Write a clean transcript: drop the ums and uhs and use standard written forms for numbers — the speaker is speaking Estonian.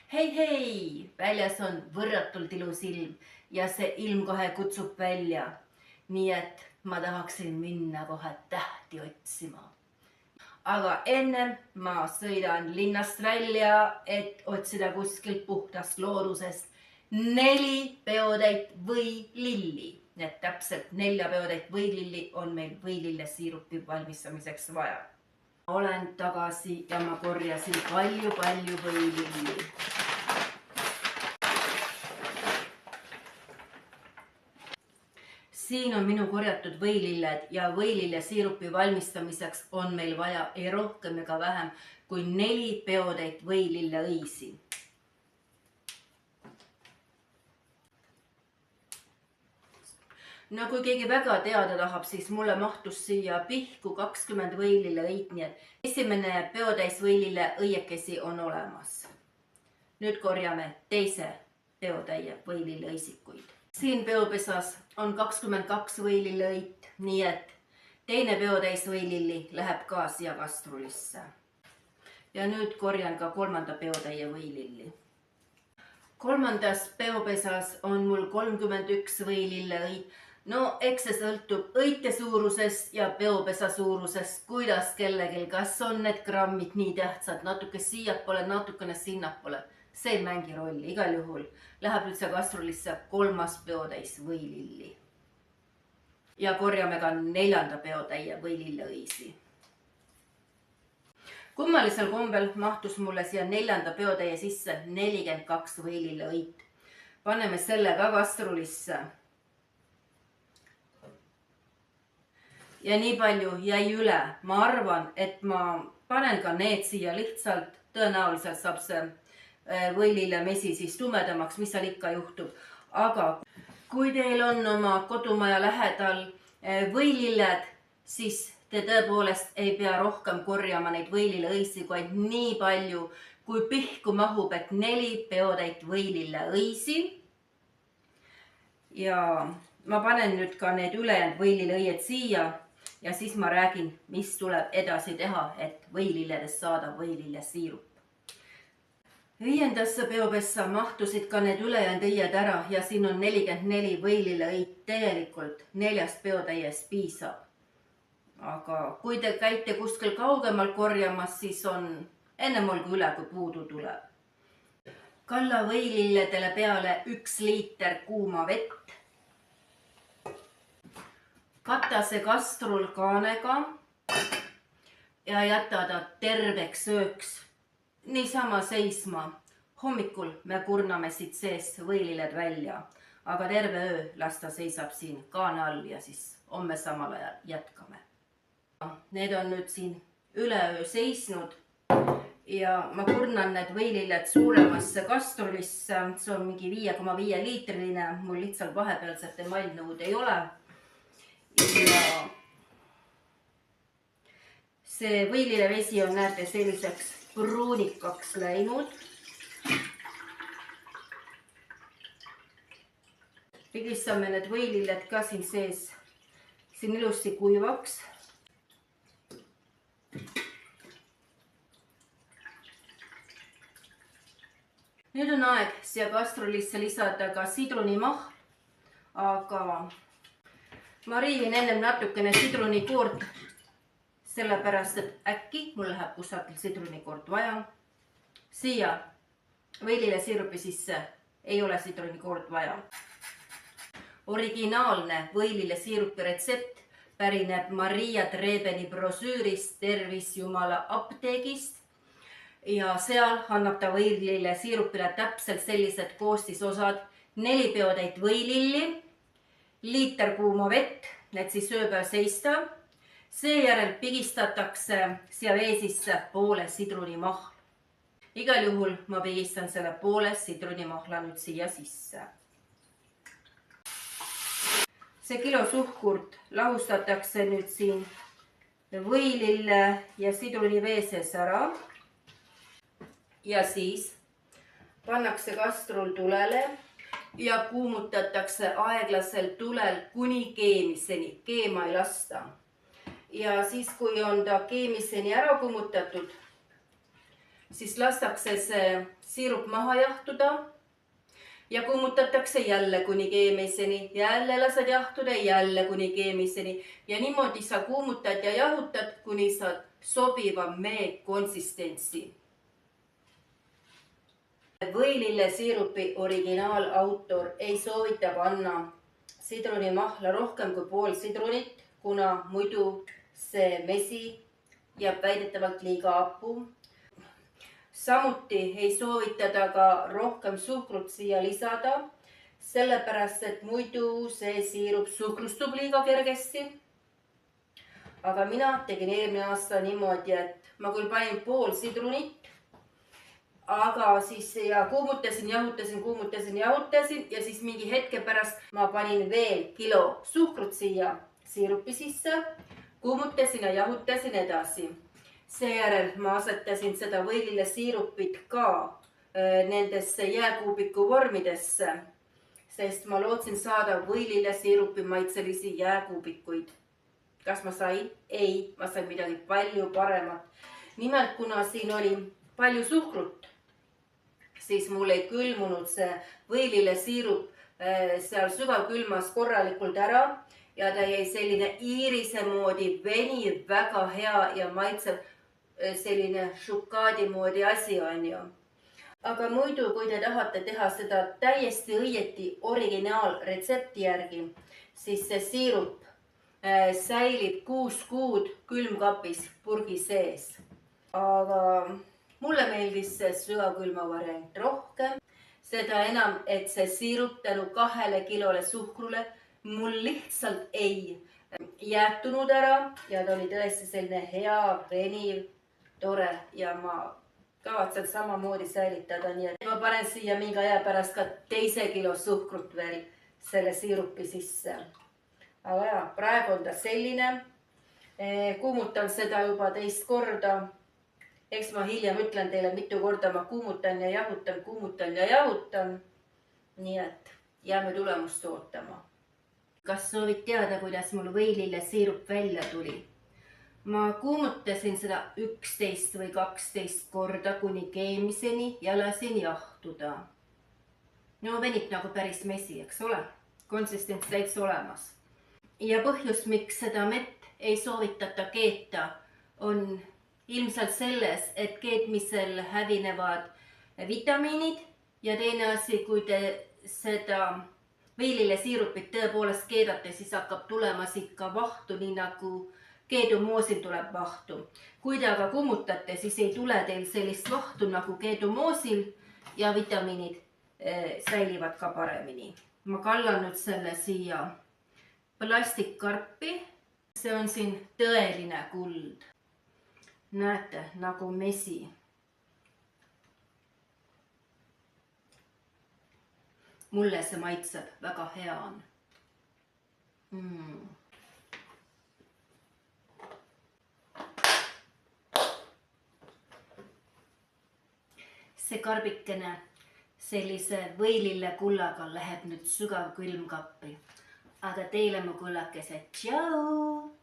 Hei hei, väljas on võrratult ilus ilm ja see ilm kohe kutsub välja. Nii et ma tahaksin minna kohe tähti otsima. Aga ennem ma sõidan linnast välja, et otsida kuskilt puhtast loodusest 4 peotäit võililli. Need täpselt 4 peotäit võililli on meil võilillesiirupi valmistamiseks vaja. Olen tagasi ja ma korjasin palju võililli. Siin on minu korjatud võililled ja võilillesiirupi valmistamiseks on meil vaja ei rohkem ega vähem kui 4 peotäit võililleõisi. No kui keegi väga teada tahab, siis mulle mahtus siia pihku 20 võililleõit, nii et esimene peotäis võilille õiekesi on olemas. Nüüd korjame teise peotäie võililleõisikuid. Siin peopesas on 22 võililleõit, nii et teine peotäis võililli läheb ka siia kastrulisse. Ja nüüd korjan ka 3. peotäie võililli. 3. peopesas on mul 31 võililleõit. No eks see sõltub õite suurusest ja peopesa suurusest, kuidas kellelgi, kas on need grammid nii tähtsad, natuke siiapoole, natukene sinnapoole. See ei mängi rolli, igal juhul läheb üldse kastrulisse 3. peotäis võililli. Ja korjame ka 4. peotäie võililleõisi. Kummalisel kombel mahtus mulle siia 4. peotäie sisse 42 võililleõit. Paneme selle ka kastrulisse. Ja nii palju jäi üle. Ma arvan, et ma panen ka need siia lihtsalt. Tõenäoliselt saab see võilillemesi siis tumedamaks, mis seal ikka juhtub. Aga kui teil on oma kodumaja lähedal võililled, siis te tõepoolest ei pea rohkem korjama neid võililleõisi, vaid nii palju, kui pihku mahub, et 4 peotäit võililleõisi. Ja ma panen nüüd ka need ülejäänud võililleõied siia. Ja siis ma räägin, mis tuleb edasi teha, et võililledest saada võilillesiirup. 5. peopessa mahtusid ka need ülejäänud õied ära ja siin on 44 võililleõit. Tegelikult 4 peotäies piisab. Aga kui te käite kuskil kaugemal korjamas, siis on ennem olgu üle, kui puudu tuleb. Kalla võililledele peale 1 liiter kuuma vett. Kata see kastrul kaanega ja jäta ta terveks ööks. Niisama seisma. Hommikul me kurname siit sees võililled välja, aga terve öö las ta seisab siin kaane all ja siis homme samal ajal jätkame. Need on nüüd siin üle öö seisnud ja ma kurnan need võililled suuremasse kastrulisse. See on mingi 5,5 liitriline, mul lihtsalt vahepealset emailnõud ei ole. Ja see võilillevesi on näete selliseks pruunikaks läinud. Pigistame need võililled ka siin sees siin ilusti kuivaks. Nüüd on aeg siia kastrulisse lisada ka sidrunimahl, aga ma riivin ennem natukene sidrunikoort, sellepärast, et äkki mul läheb kusagilt sidrunikoort vaja. Siia võilillesiirupi sisse ei ole sidrunikoort vaja. Originaalne võilillesiirupi retsept pärineb Maria Trebeni brošüürist Tervis Jumala apteegist ja seal annab ta võilillesiirupile täpselt sellised koostisosad: 4 peotäit võililli, liiter kuuma vett, need siis ööpäev seista. Seejärel pigistatakse siia vee sisse poole sidrunimahl. Igal juhul ma pigistan selle poole sidrunimahla nüüd siia sisse. See kilo suhkurt lahustatakse nüüd siin võilille ja sidruni vee sees ära. Ja siis pannakse kastrul tulele ja kuumutatakse aeglaselt tulel kuni keemiseni. Keema ei lasta. Ja siis, kui on ta keemiseni ära kuumutatud, siis lastakse see siirup maha jahtuda ja kuumutatakse jälle kuni keemiseni, jälle lased jahtuda, jälle kuni keemiseni ja niimoodi sa kuumutad ja jahutad, kuni saad sobiva mee konsistentsi. Võilillesiirupi originaalautor ei soovita panna sidrunimahla rohkem kui pool sidrunit, kuna muidu see mesi jääb väidetavalt liiga hapu. Samuti ei soovita ka rohkem suhkrut siia lisada, sellepärast et muidu see siirup suhkrustub liiga kergesti. Aga mina tegin eelmine aasta niimoodi, et ma küll panin pool sidrunit, aga siis ja kuumutasin, jahutasin ja siis mingi hetke pärast ma panin veel kilo suhkrut siia siirupi sisse, kuumutasin ja jahutasin edasi. Seejärel ma asetasin seda võilillesiirupit ka nendesse jääkuubiku vormidesse, sest ma lootsin saada võilillesiirupi maitselisi jääkuubikuid. Kas ma sain? Ei, ma sain midagi palju paremat. Nimelt, kuna siin oli palju suhkrut, siis mul ei külmunud see võilillesiirup seal sügavkülmas korralikult ära ja ta jäi selline iirise moodi veniv, väga hea ja maitsev selline šukaadi moodi asi on ju. Aga muidu, kui te tahate teha seda täiesti õieti originaalretsepti järgi, siis see siirup säilib 6 kuud külmkapis purgi sees. Aga mulle meeldis see sügavkülma variant rohkem. Seda enam, et see siirup tänu 2 kilole suhkrule mul lihtsalt ei jäätunud ära ja ta oli tõesti selline hea, veniv, tore ja ma kavatsen samamoodi säilitada, nii et ma panen siia mingi aja pärast ka 2 kilo suhkrut veel selle siirupi sisse. Aga ja, praegu on ta selline. Kuumutan seda juba teist korda. Eks ma hiljem ütlen teile, mitu korda ma kuumutan ja jahutan. Nii et jääme tulemust ootama. Kas soovid teada, kuidas mul võilillesiirup välja tuli? Ma kuumutasin seda 11 või 12 korda kuni keemiseni ja lasin jahtuda. No venib nagu päris mesi, eks ole? Konsistents täitsa olemas. Ja põhjus, miks seda mett ei soovitata keeta, on ilmselt selles, et keetmisel hävinevad vitamiinid ja teine asi, kui te seda võilillesiirupit tõepoolest keedate, siis hakkab tulemas ikka vahtu, nii nagu keedumoosil tuleb vahtu. Kui te aga kuumutate, siis ei tule teil sellist vahtu nagu keedumoosil ja vitamiinid säilivad ka paremini. Ma kallan nüüd selle siia plastikkarpi. See on siin tõeline kuld. Näete, nagu mesi. Mulle see maitseb, väga hea on. See karbikene sellise võilillekullaga läheb nüüd sügav külmkappi. Aga teile mu kullakesed, tšau!